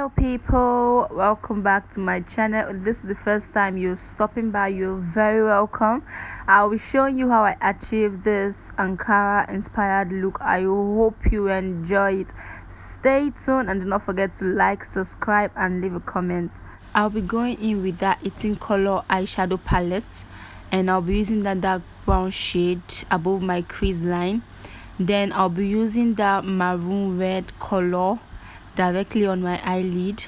Hello people, welcome back to my channel. If this is the first time you're stopping by, you're very welcome. I'll be showing you how I achieved this Ankara inspired look. I hope you enjoy it. Stay tuned and do not forget to like, subscribe and leave a comment. I'll be going in with that 18 color eyeshadow palette, and I'll be using that dark brown shade above my crease line. Then I'll be using that maroon red color directly on my eyelid.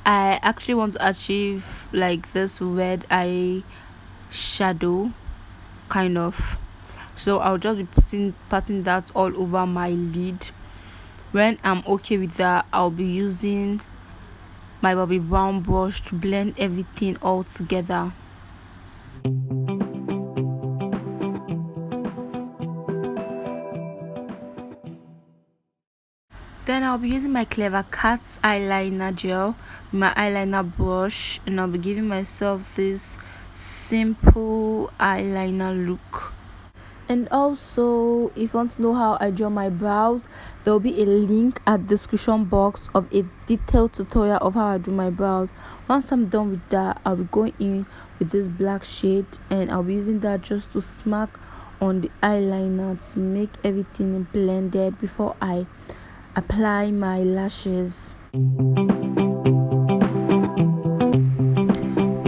I actually want to achieve like this red eye shadow kind of, so I'll just be patting that all over my lid. When I'm okay with that, I'll be using my Bobby Brown brush to blend everything all together. Then I'll be using my Clever Cat's eyeliner gel, my eyeliner brush, and I'll be giving myself this simple eyeliner look. And also, if you want to know how I draw my brows, there will be a link at the description box of a detailed tutorial of how I do my brows. Once I'm done with that, I'll be going in with this black shade, and I'll be using that just to smack on the eyeliner to make everything blended before I apply my lashes.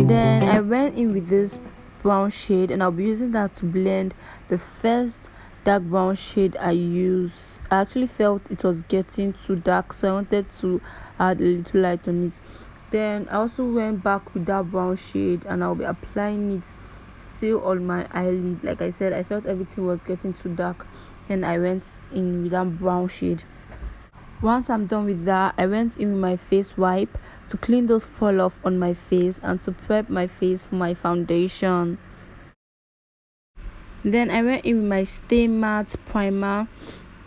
Then I went in with this brown shade, and I'll be using that to blend the first dark brown shade I used. I actually felt it was getting too dark, so I wanted to add a little light on it. Then I also went back with that brown shade, and I'll be applying it still on my eyelid. Like I said, I felt everything was getting too dark, and I went in with that brown shade. Once I'm done with that, I went in with my face wipe to clean those fall off on my face and to prep my face for my foundation. Then I went in with my Stay Matte primer.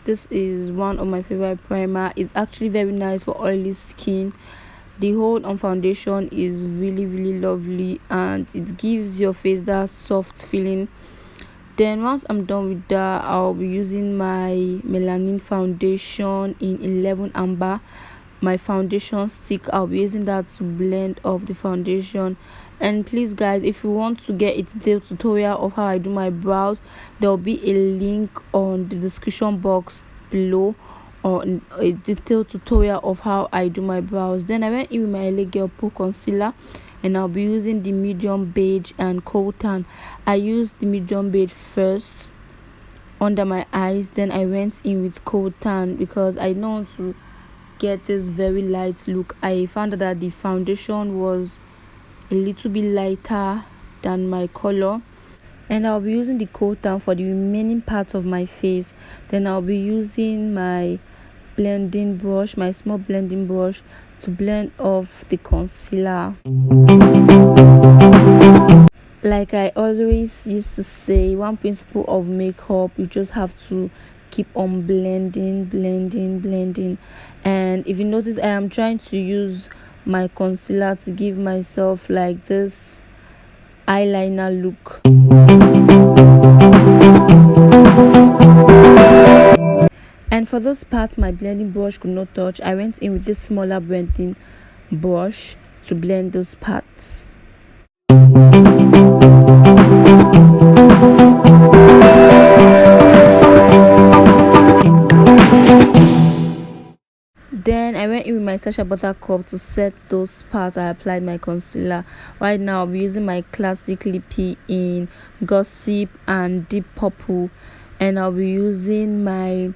This is one of my favorite primer. It's actually very nice for oily skin. The hold on foundation is really lovely, and it gives your face that soft feeling. Then once I'm done with that, I'll be using my Milani foundation in 11 Amber. My foundation stick, I'll be using that to blend off the foundation. And please guys, if you want to get a detailed tutorial of how I do my brows, there'll be a link on the description box below on a detailed tutorial of how I do my brows. Then I went in with my LA Girl Pro concealer, and I'll be using the medium beige and cold tan. I used the medium beige first under my eyes, then I went in with cold tan because I don't want to get this very light look. I found out that the foundation was a little bit lighter than my color, and I'll be using the cold tan for the remaining parts of my face. Then I'll be using my blending brush, my small blending brush, to blend off the concealer. Like I always used to say, one principle of makeup, you just have to keep on blending. And if you notice, I am trying to use my concealer to give myself like this eyeliner look. And for this part my blending brush could not touch, I went in with this smaller blending brush to blend those parts. Then I went in with my Sasha Buttercup to set those parts I applied my concealer. Right now I'll be using my classic lippy in Gossip and Deep Purple, and I'll be using my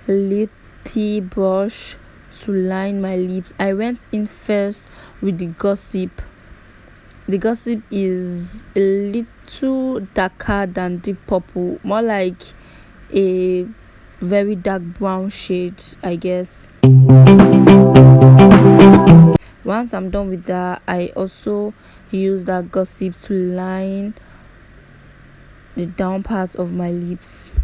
lippy brush to line my lips. I went in first with the Gossip. The Gossip is a little darker than Deep Purple, more like a very dark brown shade, I guess. Once I'm done with that, I also use that Gossip to line the down part of my lips.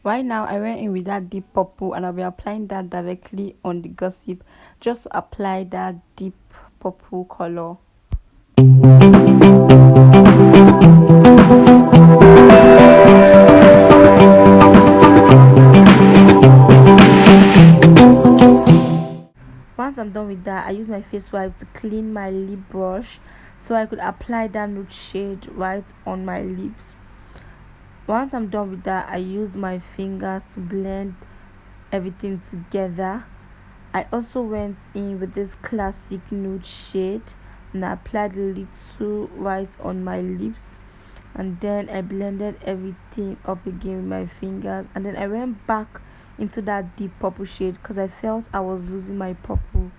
Right now I went in with that Deep Purple, and I'll be applying that directly on the Gossip just to apply that Deep Purple color. I'm done with that, I use my face wipe to clean my lip brush so I could apply that nude shade right on my lips. Once I'm done with that, I used my fingers to blend everything together. I also went in with this classic nude shade and I applied a little right on my lips, and then I blended everything up again with my fingers, and then I went back into that deep purple shade because I felt I was losing my purple.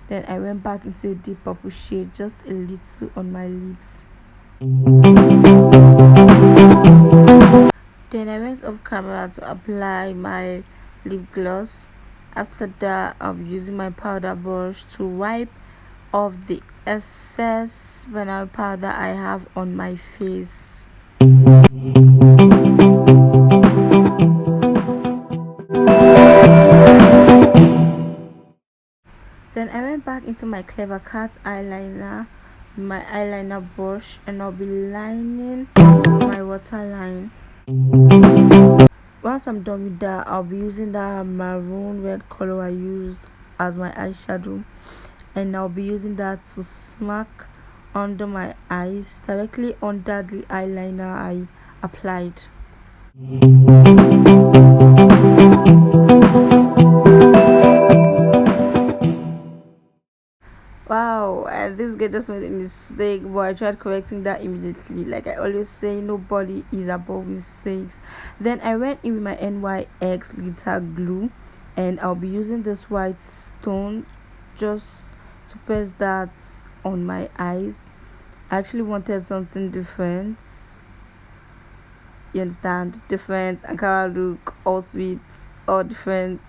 Then I went back into a deep purple shade, just a little on my lips. Then I went off camera to apply my lip gloss. After that, I'll be using my powder brush to wipe off the excess banana powder I have on my face. Then I went back into my Clever Cat eyeliner, my eyeliner brush, and I'll be lining my waterline. Once I'm done with that, I'll be using that maroon red color I used as my eyeshadow, and I'll be using that to smack under my eyes, directly under the eyeliner I applied. Wow, this guy just made a mistake, but I tried correcting that immediately. Like I always say, nobody is above mistakes. Then I went in with my NYX glitter glue, and I'll be using this white stone just to press that on my eyes. I actually wanted something different. You understand? Different Ankara look, all sweet, all different.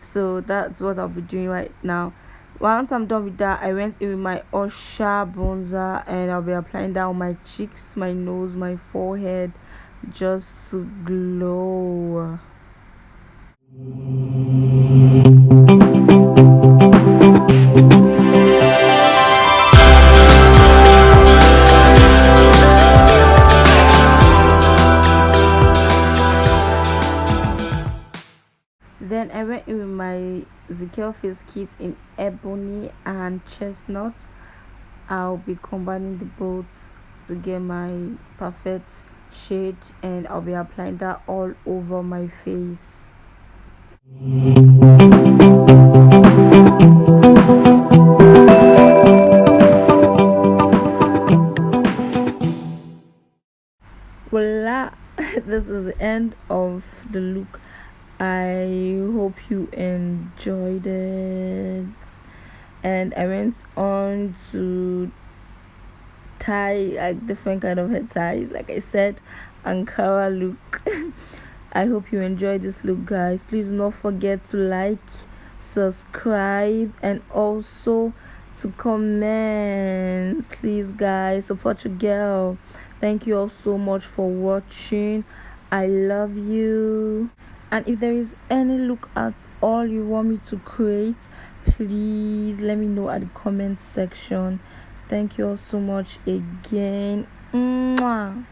So that's what I'll be doing right now. Once I'm done with that, I went in with my Usher bronzer, and I'll be applying that on my cheeks, my nose, my forehead, just to glow. Then I went in with my Zikel face kit in ebony and chestnut. I'll be combining the both to get my perfect shade, and I'll be applying that all over my face. Voila, this is the end of the look. I hope you enjoyed it, and I went on to tie like different kind of head ties, like I said, Ankara look. I hope you enjoyed this look, guys. Please do not forget to like, subscribe, and also to comment. Please, guys, support your girl. Thank you all so much for watching. I love you. And if there is any look at all you want me to create, please let me know at the comment section. Thank you all so much again. Mwah.